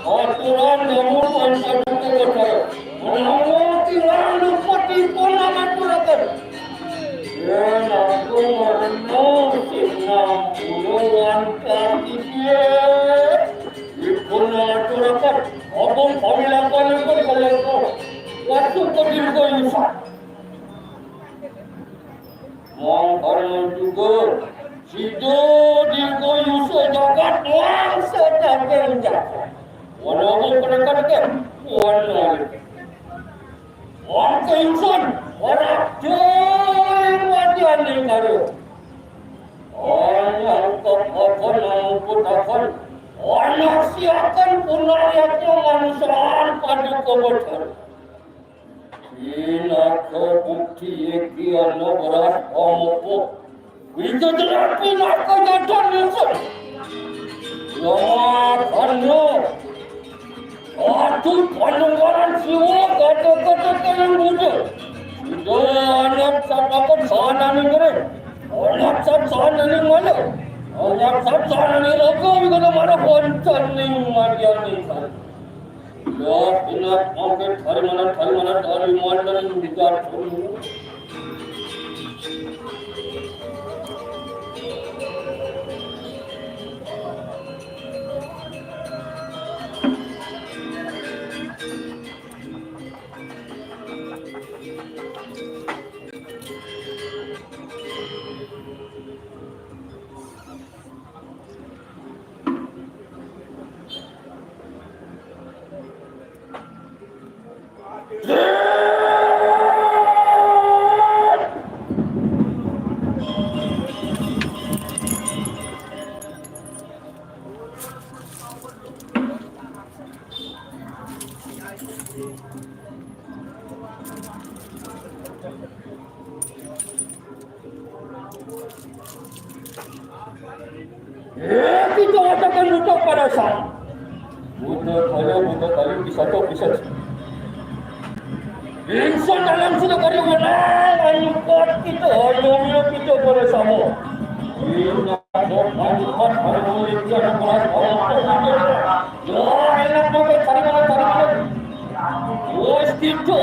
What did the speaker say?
और कुरान में bisa. Mongkar juga sido digoyu sejagat wangsa dan jatuh. Walaupun kadang-kadang walaupun orang keinsan orang jauh wajan yang baru. Orang kekon pun orang siakan punayatnya manusiaan pada kebetulan. Ina kebukti ekian berat omopok. Itu terapi nak kejadian itu. Karena atuh panunggaran siwa kata-kata yang muda. Sudah anak sahabat sana negeri. Anak sana ni mana? Anak sana ni lagu juga mana konten ni marian ni. Ya, ina mungkin hari mana dari mana ni bicara tu. Kita katakan untuk pada saat buta kali bisa insan dalam sudah karya menang ayukat kita hanya kita pada sama ini ayukat pada mulia dan berat ya enak banget cari mana bos kita